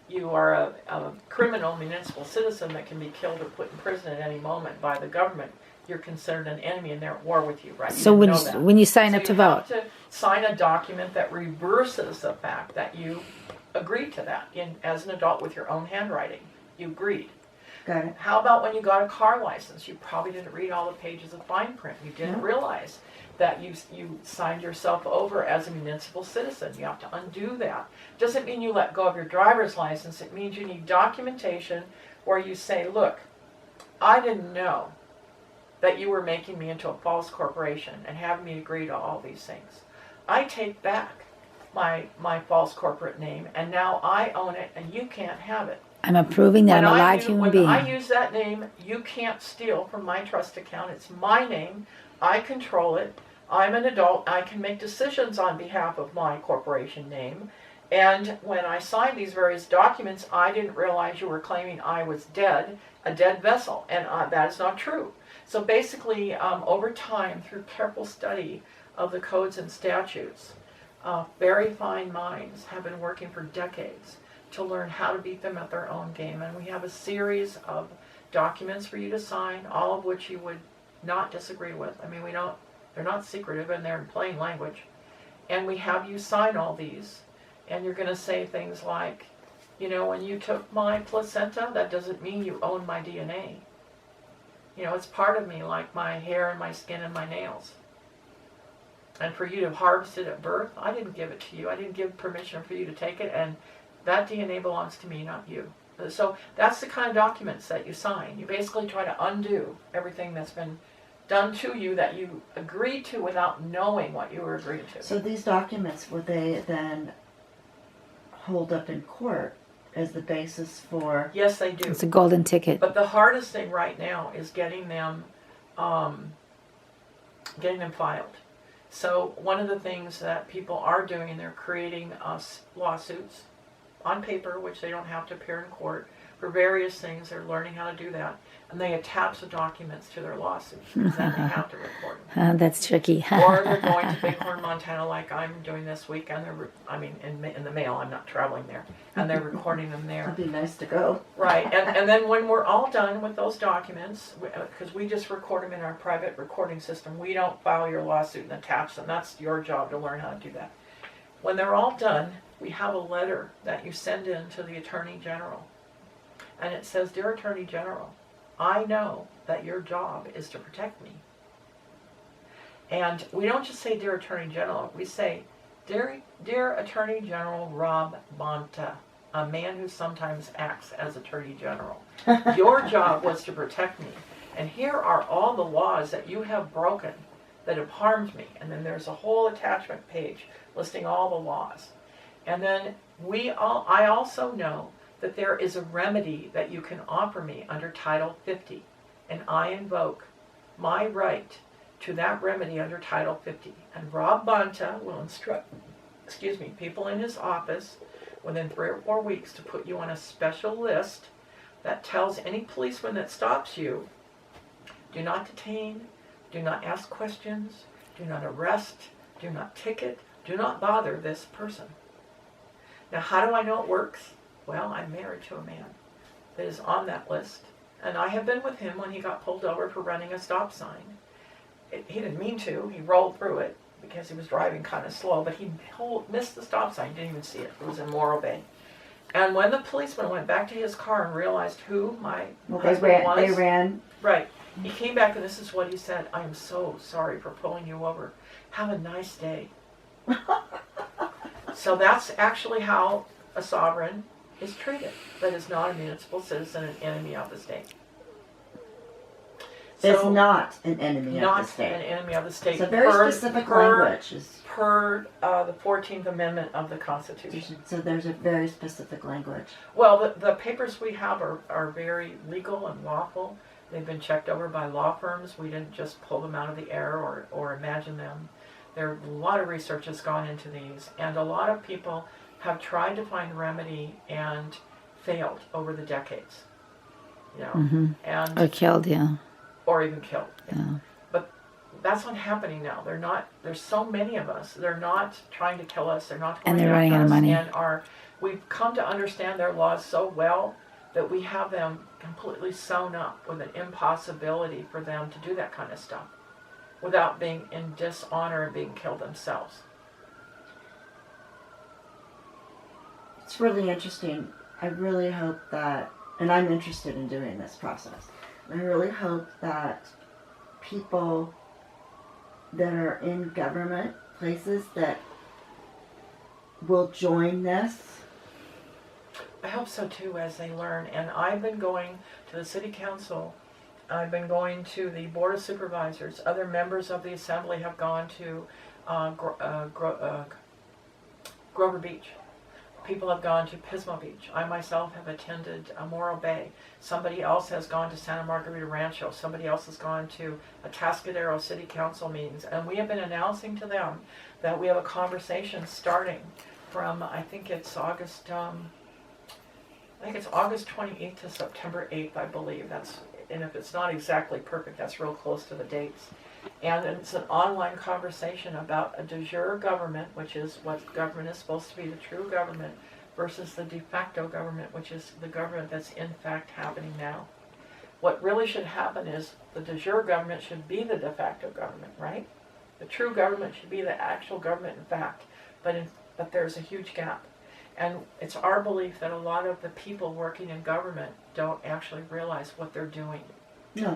you are a criminal municipal citizen that can be killed or put in prison at any moment by the government, you're considered an enemy and they're at war with you, right? So when you sign up to vote, you have to sign a document that reverses the fact that you agreed to that as an adult with your own handwriting. You agreed. Got it. How about when you got a car license? You probably didn't read all the pages of fine print. You didn't realize that you signed yourself over as a municipal citizen. You have to undo that. Doesn't mean you let go of your driver's license. It means you need documentation where you say, look, I didn't know that you were making me into a false corporation and having me agree to all these things. I take back my false corporate name, and now I own it, and you can't have it. I'm approving that I'm a live human being. When I use that name, you can't steal from my trust account. It's my name. I control it. I'm an adult. I can make decisions on behalf of my corporation name. And when I signed these various documents, I didn't realize you were claiming I was dead, a dead vessel, and that is not true. So basically, over time, through careful study of the codes and statutes, very fine minds have been working for decades to learn how to beat them at their own game. And we have a series of documents for you to sign, all of which you would not disagree with. I mean, they're not secretive and they're in plain language. And we have you sign all these, and you're going to say things like, you know, when you took my placenta, that doesn't mean you own my DNA. You know, it's part of me, like my hair and my skin and my nails. And for you to harvest it at birth, I didn't give it to you. I didn't give permission for you to take it, and that DNA belongs to me, not you. So that's the kind of documents that you sign. You basically try to undo everything that's been done to you that you agreed to without knowing what you were agreeing to. So these documents, would they then hold up in court as the basis for... Yes, they do. It's a golden ticket. But the hardest thing right now is getting them filed. So one of the things that people are doing, they're creating lawsuits on paper, which they don't have to appear in court for various things. They're learning how to do that, and they attach the documents to their lawsuits, because then they have to record them. That's tricky. Or they're going to Bighorn, Montana, like I'm doing this week, and in the mail. I'm not traveling there, and they're recording them there. It'd be nice to go. Right, and then when we're all done with those documents, because we just record them in our private recording system, we don't file your lawsuit and attach them. That's your job to learn how to do that. When they're all done, we have a letter that you send in to the Attorney General. And it says, Dear Attorney General, I know that your job is to protect me. And we don't just say, Dear Attorney General, we say, Dear Attorney General Rob Bonta, a man who sometimes acts as Attorney General. Your job was to protect me. And here are all the laws that you have broken that have harmed me. And then there's a whole attachment page listing all the laws. And then I also know that there is a remedy that you can offer me under Title 50. And I invoke my right to that remedy under Title 50. And Rob Bonta will instruct, people in his office within 3 or 4 weeks to put you on a special list that tells any policeman that stops you, do not detain, do not ask questions, do not arrest, do not ticket, do not bother this person. Now, how do I know it works? Well, I'm married to a man that is on that list, and I have been with him when he got pulled over for running a stop sign. He didn't mean to. He rolled through it because he was driving kind of slow, but he missed the stop sign. He didn't even see it. It was in Morro Bay. And when the policeman went back to his car and realized who my husband was... They ran. Right. He came back and this is what he said. I am so sorry for pulling you over. Have a nice day. So that's actually how a sovereign is treated that is not a municipal citizen, an enemy of the state. It's not an enemy of the state. Not an enemy of the state. It's a very specific language. Per the 14th Amendment of the Constitution. So there's a very specific language. Well, the papers we have are very legal and lawful. They've been checked over by law firms. We didn't just pull them out of the air or imagine them. There are a lot of research has gone into these, and a lot of people have tried to find remedy and failed over the decades. You know, and Or killed, yeah. Or even killed. Yeah. But that's not happening now. There's so many of us. They're not trying to kill us. They're not going And they're running out of money. And we've come to understand their laws so well that we have them completely sewn up with an impossibility for them to do that kind of stuff without being in dishonor and being killed themselves. It's really interesting. I really hope that, and I'm interested in doing this process, I really hope that people that are in government places that will join this. I hope so too, as they learn. And I've been going to the city council, I've been going to the board of supervisors, other members of the assembly have gone to Grover Beach. People have gone to Pismo Beach. I myself have attended Morro Bay. Somebody else has gone to Santa Margarita Rancho. Somebody else has gone to Atascadero City Council meetings. And we have been announcing to them that we have a conversation starting from, I think it's August 28th to September 8th, I believe. And if it's not exactly perfect, that's real close to the dates. And it's an online conversation about a de jure government, which is what government is supposed to be, the true government, versus the de facto government, which is the government that's in fact happening now. What really should happen is the de jure government should be the de facto government, right? The true government should be the actual government in fact, but there's a huge gap. And it's our belief that a lot of the people working in government don't actually realize what they're doing.